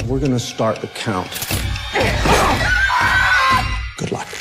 We're gonna start the count. Good luck.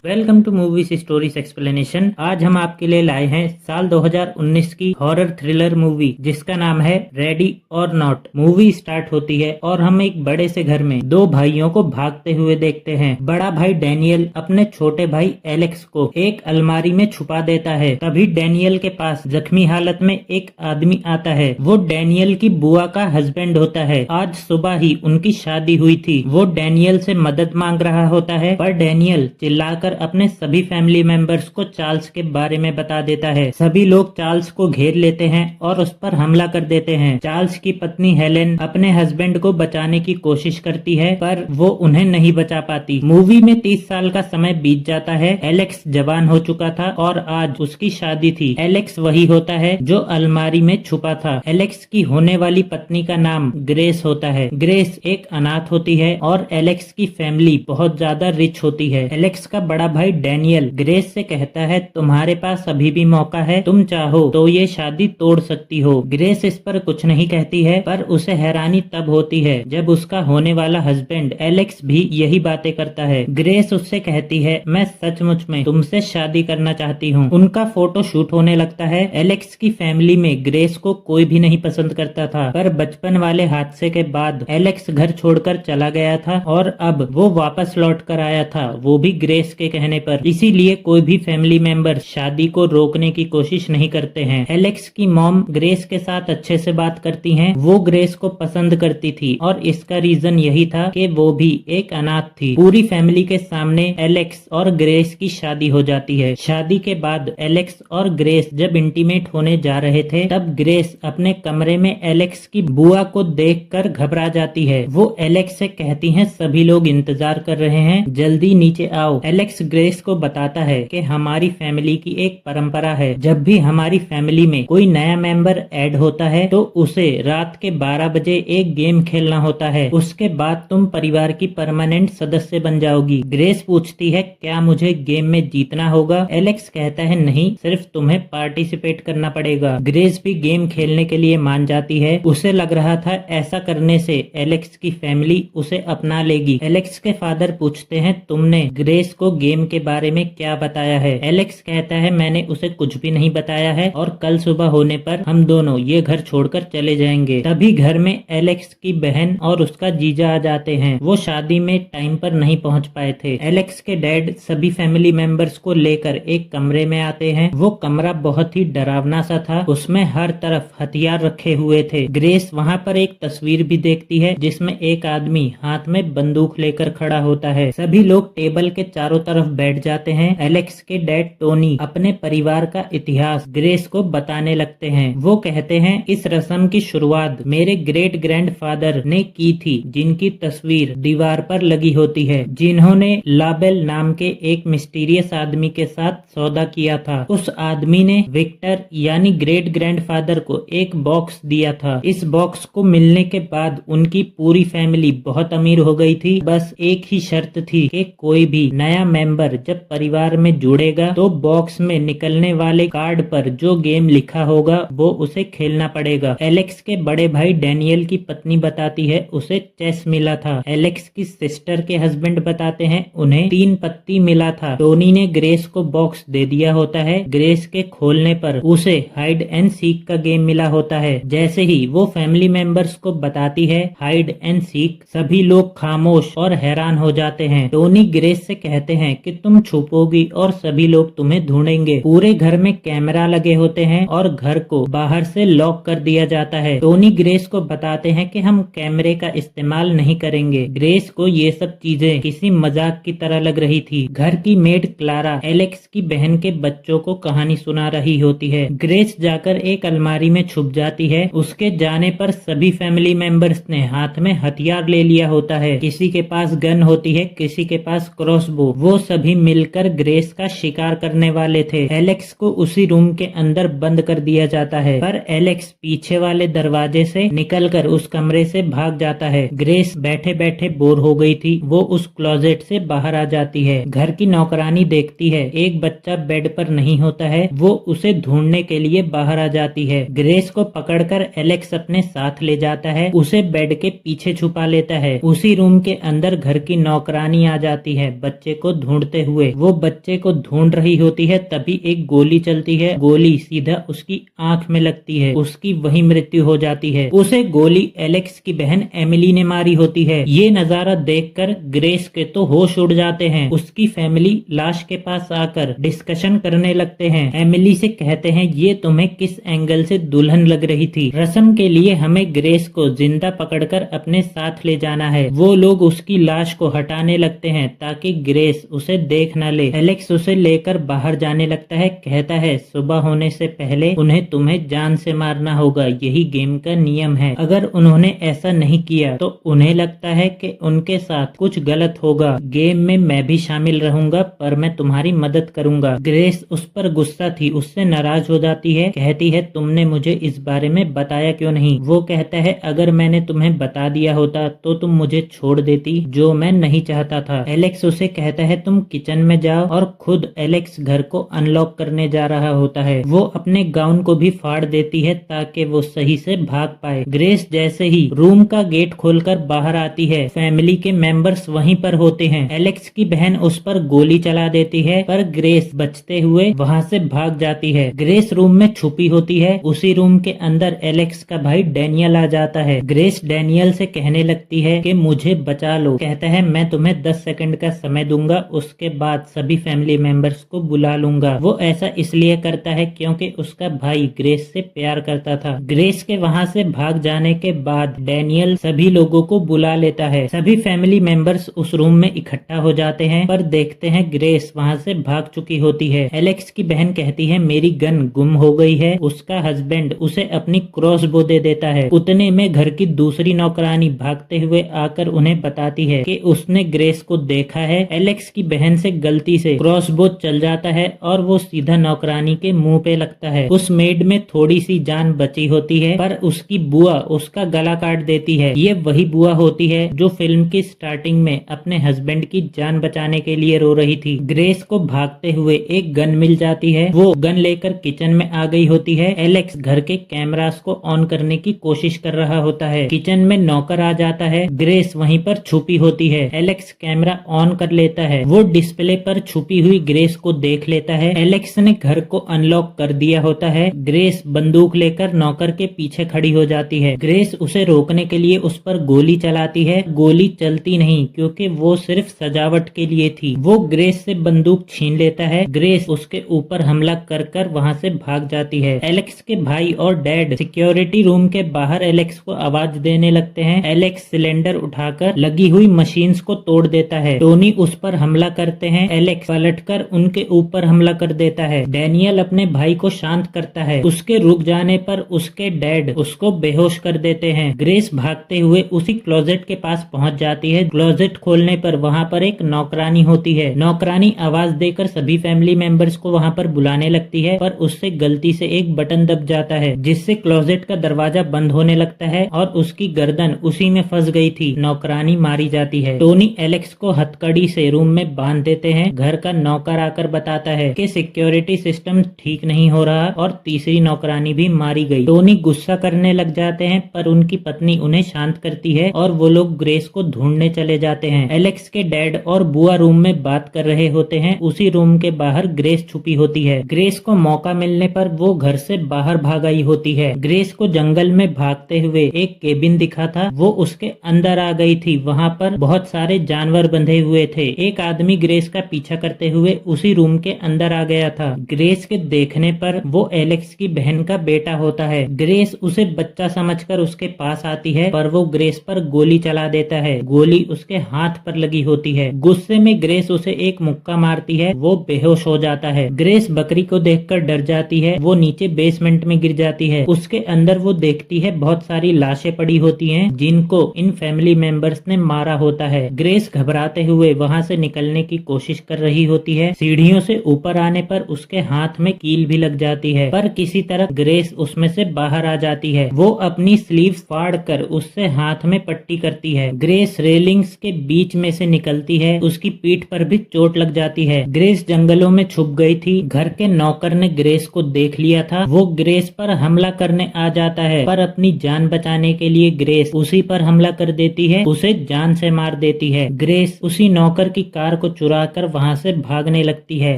Welcome to movies stories explanation. आज हम आपके लिए लाए हैं साल 2019 की हॉरर थ्रिलर मूवी जिसका नाम है रेडी और नॉट। मूवी स्टार्ट होती है और हम एक बड़े से घर में दो भाइयों को भागते हुए देखते हैं। बड़ा भाई डैनियल अपने छोटे भाई एलेक्स को एक अलमारी में छुपा देता है। तभी डैनियल के पास जख्मी हालत में एक आदमी आता है। वो डैनियल की बुआ का हस्बैंड होता है। आज सुबह ही उनकी शादी हुई थी। वो डैनियल से मदद मांग रहा होता है पर डैनियल चिल्लाकर अपने सभी फैमिली मेंबर्स को चार्ल्स के बारे में बता देता है। सभी लोग चार्ल्स को घेर लेते हैं और उस पर हमला कर देते हैं। चार्ल्स की पत्नी हेलेन अपने हस्बैंड को बचाने की कोशिश करती है पर वो उन्हें नहीं बचा पाती। मूवी में 30 साल का समय बीत जाता है। एलेक्स जवान हो चुका था और आज उसकी शादी थी। एलेक्स वही होता है जो अलमारी में छुपा था। एलेक्स की होने वाली पत्नी का नाम ग्रेस होता है। ग्रेस एक अनाथ होती है और एलेक्स की फैमिली बहुत ज्यादा रिच होती है। एलेक्स का बड़ा भाई डैनियल ग्रेस से कहता है तुम्हारे पास अभी भी मौका है, तुम चाहो तो ये शादी तोड़ सकती हो। ग्रेस इस पर कुछ नहीं कहती है पर उसे हैरानी तब होती है जब उसका होने वाला हस्बैंड एलेक्स भी यही बातें करता है। ग्रेस उससे कहती है मैं सचमुच में तुमसे शादी करना चाहती हूँ। उनका फोटो शूट होने लगता है। एलेक्स की फैमिली में ग्रेस को कोई भी नहीं पसंद करता था पर बचपन वाले हादसे के बाद एलेक्स घर छोड़कर चला गया था और अब वो वापस लौट कर आया था, वो भी ग्रेस के कहने पर। इसीलिए कोई भी फैमिली मेंबर शादी को रोकने की कोशिश नहीं करते हैं। एलेक्स की मॉम ग्रेस के साथ अच्छे से बात करती हैं। वो ग्रेस को पसंद करती थी और इसका रीजन यही था कि वो भी एक अनाथ थी। पूरी फैमिली के सामने एलेक्स और ग्रेस की शादी हो जाती है। शादी के बाद एलेक्स और ग्रेस जब इंटीमेट होने जा रहे थे तब ग्रेस अपने कमरे में एलेक्स की बुआ को देखकर घबरा जाती है। वो एलेक्स से कहती हैं सभी लोग इंतजार कर रहे हैं, जल्दी नीचे आओ। एलेक्स ग्रेस को बताता है कि हमारी फैमिली की एक परंपरा है, जब भी हमारी फैमिली में कोई नया मेंबर ऐड होता है तो उसे रात के 12 बजे एक गेम खेलना होता है। उसके बाद तुम परिवार की परमानेंट सदस्य बन जाओगी। ग्रेस पूछती है क्या मुझे गेम में जीतना होगा? एलेक्स कहता है नहीं, सिर्फ तुम्हें पार्टिसिपेट करना पड़ेगा। ग्रेस भी गेम खेलने के लिए मान जाती है। उसे लग रहा था ऐसा करने से एलेक्स की फैमिली उसे अपना लेगी। एलेक्स के फादर पूछते हैं तुमने ग्रेस को गेम के बारे में क्या बताया है? एलेक्स कहता है मैंने उसे कुछ भी नहीं बताया है और कल सुबह होने पर हम दोनों ये घर छोड़कर चले जाएंगे। तभी घर में एलेक्स की बहन और उसका जीजा आ जाते हैं। वो शादी में टाइम पर नहीं पहुंच पाए थे। एलेक्स के डैड सभी फैमिली मेंबर्स को लेकर एक कमरे में आते हैं। वो कमरा बहुत ही डरावना सा था, उसमें हर तरफ हथियार रखे हुए थे। ग्रेस वहाँ पर एक तस्वीर भी देखती है जिसमें एक आदमी हाथ में बंदूक लेकर खड़ा होता है। सभी लोग टेबल के चारों तरफ बैठ जाते हैं। एलेक्स के डैड टोनी अपने परिवार का इतिहास ग्रेस को बताने लगते हैं। वो कहते हैं इस रस्म की शुरुआत मेरे ग्रेट ग्रैंडफादर ने की थी, जिनकी तस्वीर दीवार पर लगी होती है, जिन्होंने लाबेल नाम के एक मिस्टीरियस आदमी के साथ सौदा किया था। उस आदमी ने विक्टर यानी ग्रेट ग्रैंडफादर को एक बॉक्स दिया था। इस बॉक्स को मिलने के बाद उनकी पूरी फैमिली बहुत अमीर हो गई थी। बस एक ही शर्त थी कि कोई भी नया मेंबर जब परिवार में जुड़ेगा तो बॉक्स में निकलने वाले कार्ड पर जो गेम लिखा होगा वो उसे खेलना पड़ेगा। एलेक्स के बड़े भाई डैनियल की पत्नी बताती है उसे चेस मिला था। एलेक्स की सिस्टर के हस्बैंड बताते हैं उन्हें 3 पत्ती मिला था। टोनी ने ग्रेस को बॉक्स दे दिया होता है। ग्रेस के खोलने पर उसे हाइड एंड सीक का गेम मिला होता है। जैसे ही वो फैमिली मेंबर्स को बताती है हाइड एंड सीक, सभी लोग खामोश और हैरान हो जाते हैं। टोनी ग्रेस से कहते हैं कि तुम छुपोगी और सभी लोग तुम्हें ढूंढेंगे। पूरे घर में कैमरा लगे होते हैं और घर को बाहर से लॉक कर दिया जाता है। टोनी ग्रेस को बताते हैं कि हम कैमरे का इस्तेमाल नहीं करेंगे। ग्रेस को ये सब चीजें किसी मजाक की तरह लग रही थी। घर की मेड क्लारा एलेक्स की बहन के बच्चों को कहानी सुना रही होती है। ग्रेस जाकर एक अलमारी में छुप जाती है। उसके जाने पर सभी फैमिली मेंबर्स ने हाथ में हथियार ले लिया होता है। किसी के पास गन होती है, किसी के पास क्रॉसबो। वो सभी मिलकर ग्रेस का शिकार करने वाले थे। एलेक्स को उसी रूम के अंदर बंद कर दिया जाता है, पर एलेक्स पीछे वाले दरवाजे से निकलकर उस कमरे से भाग जाता है। ग्रेस बैठे बैठे बोर हो गई थी, वो उस क्लोजेट से बाहर आ जाती है। घर की नौकरानी देखती है एक बच्चा बेड पर नहीं होता है, वो उसे ढूंढने के लिए बाहर आ जाती है। ग्रेस को पकड़कर एलेक्स अपने साथ ले जाता है, उसे बेड के पीछे छुपा लेता है। उसी रूम के अंदर घर की नौकरानी आ जाती है बच्चे को ढूंढते हुए। वो बच्चे को ढूंढ रही होती है, तभी एक गोली चलती है। गोली सीधा उसकी आंख में लगती है, उसकी वही मृत्यु हो जाती है। उसे गोली एलेक्स की बहन एमिली ने मारी होती है। ये नजारा देखकर ग्रेस के तो होश उड़ जाते हैं। उसकी फैमिली लाश के पास आकर डिस्कशन करने लगते हैं। एमिली से कहते हैं ये तुम्हें किस एंगल से दुल्हन लग रही थी। रस्म के लिए हमें ग्रेस को जिंदा पकड़कर अपने साथ ले जाना है। वो लोग उसकी लाश को हटाने लगते हैं ताकि ग्रेस उसे देख न ले। एलेक्स उसे लेकर बाहर जाने लगता है, कहता है सुबह होने से पहले उन्हें तुम्हें जान से मारना होगा, यही गेम का नियम है। अगर उन्होंने ऐसा नहीं किया तो उन्हें लगता है कि उनके साथ कुछ गलत होगा। गेम में मैं भी शामिल रहूंगा, पर मैं तुम्हारी मदद करूंगा। ग्रेस उस पर गुस्सा थी, उससे नाराज हो जाती है, कहती है तुमने मुझे इस बारे में बताया क्यों नहीं। वो कहता है अगर मैंने तुम्हें बता दिया होता तो तुम मुझे छोड़ देती, जो मैं नहीं चाहता था। एलेक्स उसे कहता है तुम किचन में जाओ, और खुद एलेक्स घर को अनलॉक करने जा रहा होता है। वो अपने गाउन को भी फाड़ देती है ताकि वो सही से भाग पाए। ग्रेस जैसे ही रूम का गेट खोलकर बाहर आती है, फैमिली के मेंबर्स वहीं पर होते हैं। एलेक्स की बहन उस पर गोली चला देती है, पर ग्रेस बचते हुए वहां से भाग जाती है। ग्रेस रूम में छुपी होती है। उसी रूम के अंदर एलेक्स का भाई डैनियल आ जाता है। ग्रेस डैनियल से कहने लगती है कि मुझे बचा लो। कहता है मैं तुम्हें 10 सेकंड का समय दूंगा, उसके बाद सभी फैमिली मेंबर्स को बुला लूंगा। वो ऐसा इसलिए करता है क्योंकि उसका भाई ग्रेस से प्यार करता था। ग्रेस के वहां से भाग जाने के बाद डैनियल सभी लोगों को बुला लेता है। सभी फैमिली मेंबर्स उस रूम में इकट्ठा हो जाते हैं, पर देखते हैं ग्रेस वहां से भाग चुकी होती है। एलेक्स की बहन कहती है मेरी गन गुम हो गई है। उसका हस्बैंड उसे अपनी क्रॉसबो दे देता है। उतने में घर की दूसरी नौकरानी भागते हुए आकर उन्हें बताती है कि उसने ग्रेस को देखा है। एलेक्स की बहन से गलती से क्रॉसबो चल जाता है और वो सीधा नौकरानी के मुंह पे लगता है। उस मेड में थोड़ी सी जान बची होती है, पर उसकी बुआ उसका गला काट देती है। ये वही बुआ होती है जो फिल्म की स्टार्टिंग में अपने हस्बैंड की जान बचाने के लिए रो रही थी। ग्रेस को भागते हुए एक गन मिल जाती है। वो गन लेकर किचन में आ गई होती है। एलेक्स घर के कैमरास को ऑन करने की कोशिश कर रहा होता है। किचन में नौकर आ जाता है। ग्रेस वहीं पर छुपी होती है। एलेक्स कैमरा ऑन कर लेता है। वो डिस्प्ले पर छुपी हुई ग्रेस को देख लेता है। एलेक्स ने घर को अनलॉक कर दिया होता है। ग्रेस बंदूक लेकर नौकर के पीछे खड़ी हो जाती है। ग्रेस उसे रोकने के लिए उस पर गोली चलाती है। गोली चलती नहीं क्योंकि वो सिर्फ सजावट के लिए थी। वो ग्रेस से बंदूक छीन लेता है। ग्रेस उसके ऊपर हमला कर कर वहाँ से भाग जाती है। एलेक्स के भाई और डैड सिक्योरिटी रूम के बाहर एलेक्स को आवाज देने लगते हैं। एलेक्स सिलेंडर उठाकर लगी हुई मशीन्स को तोड़ देता है। टोनी उस पर हमला करते हैं। एलेक्स पलटकर उनके ऊपर हमला कर देता है। डैनियल अपने भाई को शांत करता है। उसके रुक जाने पर उसके डैड उसको बेहोश कर देते हैं। ग्रेस भागते हुए उसी क्लोजेट के पास पहुंच जाती है। क्लोजेट खोलने पर वहां पर एक नौकरानी होती है। नौकरानी आवाज देकर सभी फैमिली मेंबर्स को वहां पर बुलाने लगती है, पर उससे गलती से एक बटन दब जाता है, जिससे क्लोजेट का दरवाजा बंद होने लगता है और उसकी गर्दन उसी में फंस गई थी। नौकरानी मारी जाती है। टोनी एलेक्स को हथकड़ी से रूम में बांध देते हैं। घर का नौकर आकर बताता है कि सिक्योरिटी सिस्टम ठीक नहीं हो रहा और तीसरी नौकरानी भी मारी गई। टोनी गुस्सा करने लग जाते हैं, पर उनकी पत्नी उन्हें शांत करती है और वो लोग ग्रेस को ढूंढने चले जाते हैं। एलेक्स के डैड और बुआ रूम में बात कर रहे होते हैं। उसी रूम के बाहर ग्रेस छुपी होती है। ग्रेस को मौका मिलने पर वो घर से बाहर भाग आई होती है। ग्रेस को जंगल में भागते हुए एक केबिन दिखा था, वो उसके अंदर आ गई थी। वहाँ पर बहुत सारे जानवर बंधे हुए थे। एक आदमी ग्रेस का पीछा करते हुए उसी रूम के अंदर आ गया था। ग्रेस के देखने पर वो एलेक्स की बहन का बेटा होता है। ग्रेस उसे बच्चा समझकर उसके पास आती है, पर वो ग्रेस पर गोली चला देता है। गोली उसके हाथ पर लगी होती है। गुस्से में ग्रेस उसे एक मुक्का मारती है। वो बेहोश हो जाता है। ग्रेस बकरी को देखकर डर जाती है। वो नीचे बेसमेंट में गिर जाती है। उसके अंदर वो देखती है बहुत सारी लाशें पड़ी होती हैं, जिनको इन फैमिली मेंबर्स ने मारा होता है। ग्रेस घबराते हुए वहाँ से निकल निकलने की कोशिश कर रही होती है। सीढ़ियों से ऊपर आने पर उसके हाथ में कील भी लग जाती है, पर किसी तरह ग्रेस उसमें से बाहर आ जाती है। वो अपनी स्लीव्स फाड़ कर उससे हाथ में पट्टी करती है। ग्रेस रेलिंग्स के बीच में से निकलती है, उसकी पीठ पर भी चोट लग जाती है। ग्रेस जंगलों में छुप गई थी। घर के नौकर ने ग्रेस को देख लिया था। वो ग्रेस पर हमला करने आ जाता है, पर अपनी जान बचाने के लिए ग्रेस उसी पर हमला कर देती है, उसे जान से मार देती है। ग्रेस उसी नौकर की कार को चुरा कर वहाँ से भागने लगती है।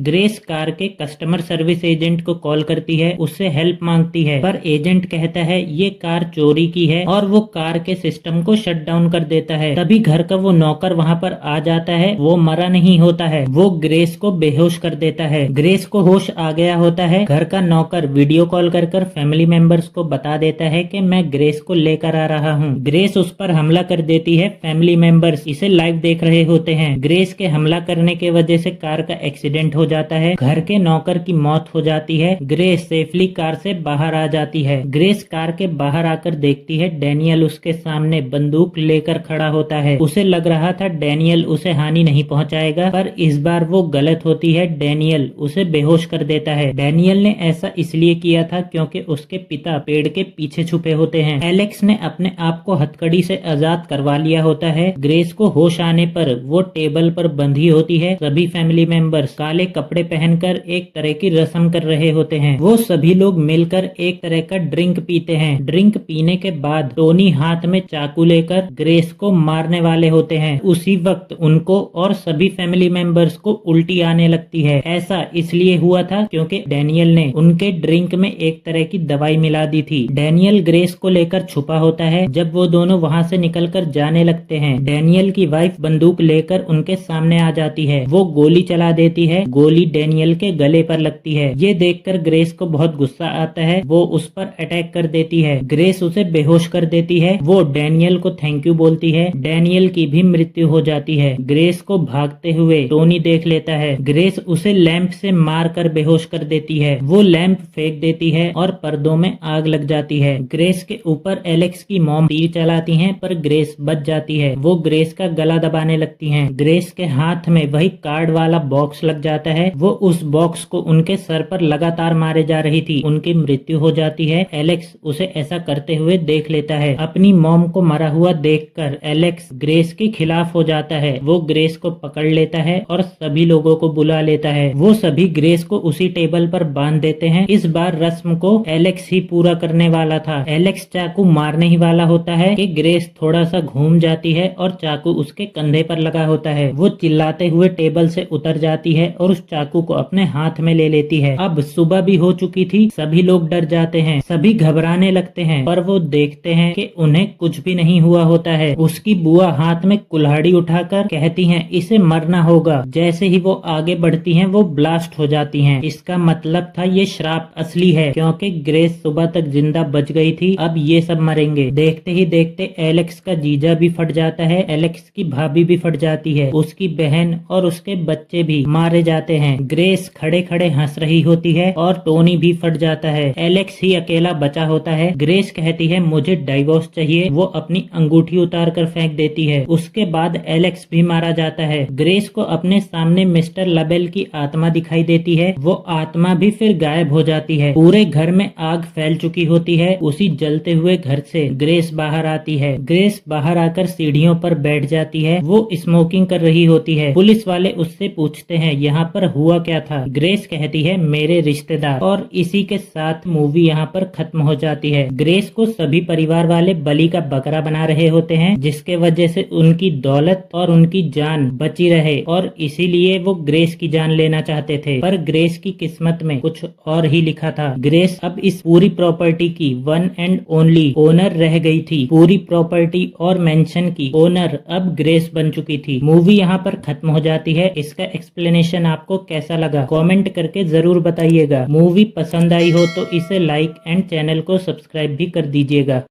ग्रेस कार के कस्टमर सर्विस एजेंट को कॉल करती है, उससे हेल्प मांगती है, पर एजेंट कहता है ये कार चोरी की है और वो कार के सिस्टम को शट डाउन कर देता है। तभी घर का वो नौकर वहाँ पर आ जाता है। वो मरा नहीं होता है, वो ग्रेस को बेहोश कर देता है। ग्रेस को होश आ गया होता है। घर का नौकर वीडियो कॉल कर फैमिली मेंबर्स को बता देता है कि मैं ग्रेस को लेकर आ रहा हूँ। ग्रेस उस पर हमला कर देती है। फैमिली मेंबर्स इसे लाइव देख रहे होते हैं। ग्रेस के हमला करने के वजह से कार का एक्सीडेंट हो जाता है। घर के नौकर की मौत हो जाती है। ग्रेस सेफली कार से बाहर आ जाती है। ग्रेस कार के बाहर आकर देखती है डैनियल उसके सामने बंदूक लेकर खड़ा होता है। उसे लग रहा था डैनियल उसे हानि नहीं पहुंचाएगा, पर इस बार वो गलत होती है। डैनियल उसे बेहोश कर देता है। डैनियल ने ऐसा इसलिए किया था क्योंकि उसके पिता पेड़ के पीछे छुपे होते हैं। एलेक्स ने अपने आप को हथकड़ी से आजाद करवा लिया होता है। ग्रेस को होश आने पर वो टेबल पर बंधी होती है। सभी फैमिली मेंबर्स काले कपड़े पहनकर एक तरह की रस्म कर रहे होते हैं। वो सभी लोग मिलकर एक तरह का ड्रिंक पीते हैं। ड्रिंक पीने के बाद टोनी हाथ में चाकू लेकर ग्रेस को मारने वाले होते हैं। उसी वक्त उनको और सभी फैमिली मेंबर्स को उल्टी आने लगती है। ऐसा इसलिए हुआ था क्योंकि डैनियल ने उनके ड्रिंक में एक तरह की दवाई मिला दी थी। डैनियल ग्रेस को लेकर छुपा होता है। जब वो दोनों वहाँ से निकलकर जाने लगते हैं, डैनियल की वाइफ बंदूक लेकर उनके सामने आ जाती है। वो गोली चला देती है। गोली डैनियल के गले पर लगती है। ये देखकर ग्रेस को बहुत गुस्सा आता है। वो उस पर अटैक कर देती है। ग्रेस उसे बेहोश कर देती है। वो डैनियल को थैंक यू बोलती है। डैनियल की भी मृत्यु हो जाती है। ग्रेस को भागते हुए टोनी देख लेता है। ग्रेस उसे लैंप से मार कर बेहोश कर देती है। वो लैंप फेंक देती है और पर्दों में आग लग जाती है। ग्रेस के ऊपर एलेक्स की मॉम तीर चलाती हैं, पर ग्रेस बच जाती है। वो ग्रेस का गला दबाने लगती हैं। ग्रेस के हाथ में वही कार्ड वाला बॉक्स लग जाता है। वो उस बॉक्स को उनके सर पर लगातार मारे जा रही थी। उनकी मृत्यु हो जाती है। एलेक्स उसे ऐसा करते हुए देख लेता है। अपनी मॉम को मरा हुआ देखकर एलेक्स ग्रेस के खिलाफ हो जाता है। वो ग्रेस को पकड़ लेता है और सभी लोगों को बुला लेता है। वो सभी ग्रेस को उसी टेबल पर बांध देते हैं। इस बार रस्म को एलेक्स ही पूरा करने वाला था। एलेक्स चाकू मारने ही वाला होता है कि ग्रेस थोड़ा सा घूम जाती है और चाकू उसके कंधे पर लगा होता है। वो चिल्लाते हुए टेबल से उतर जाती है और उस चाकू को अपने हाथ में ले लेती है। अब सुबह भी हो चुकी थी। सभी लोग डर जाते हैं, सभी घबराने लगते हैं, पर वो देखते हैं कि उन्हें कुछ भी नहीं हुआ होता है। उसकी बुआ हाथ में कुल्हाड़ी उठाकर कहती हैं इसे मरना होगा। जैसे ही वो आगे बढ़ती हैं, वो ब्लास्ट हो जाती हैं। इसका मतलब था ये श्राप असली है, क्योंकि ग्रेस सुबह तक जिंदा बच गई थी। अब ये सब मरेंगे। देखते ही देखते एलेक्स का जीजा भी फट जाता है। एलेक्स की भाभी भी फट जाती है। उसकी बहन और उसके बच्चे भी मारे जाते हैं। ग्रेस खड़े खड़े हंस रही होती है और टोनी भी फट जाता है। एलेक्स ही अकेला बचा होता है। ग्रेस कहती है मुझे डाइवोर्स चाहिए। वो अपनी अंगूठी उतार कर फेंक देती है। उसके बाद एलेक्स भी मारा जाता है। ग्रेस को अपने सामने मिस्टर लबेल की आत्मा दिखाई देती है। वो आत्मा भी फिर गायब हो जाती है। पूरे घर में आग फैल चुकी होती है। उसी जलते हुए घर से ग्रेस बाहर आती है। ग्रेस बाहर आकर सीढ़ियों पर बैठ जाती है। वो स्मोकिंग कर रही होती है। पुलिस वाले उससे पूछते हैं यहाँ पर हुआ क्या था। ग्रेस कहती है मेरे रिश्तेदार। और इसी के साथ मूवी यहाँ पर खत्म हो जाती है। ग्रेस को सभी परिवार वाले बलि का बकरा बना रहे होते हैं, जिसके वजह से उनकी दौलत और उनकी जान बची रहे, और इसीलिए वो ग्रेस की जान लेना चाहते थे। पर ग्रेस की किस्मत में कुछ और ही लिखा था। ग्रेस अब इस पूरी प्रॉपर्टी की वन एंड ओनली ओनर रह गई थी। पूरी प्रॉपर्टी और मेंशन की ओनर अब ग्रेस बन चुकी थी। मूवी यहाँ पर खत्म हो जाती है। इसका एक्सप्लेनेशन आपको कैसा लगा कमेंट करके जरूर बताइएगा। मूवी पसंद आई हो तो इसे लाइक एंड चैनल को सब्सक्राइब भी कर दीजिएगा।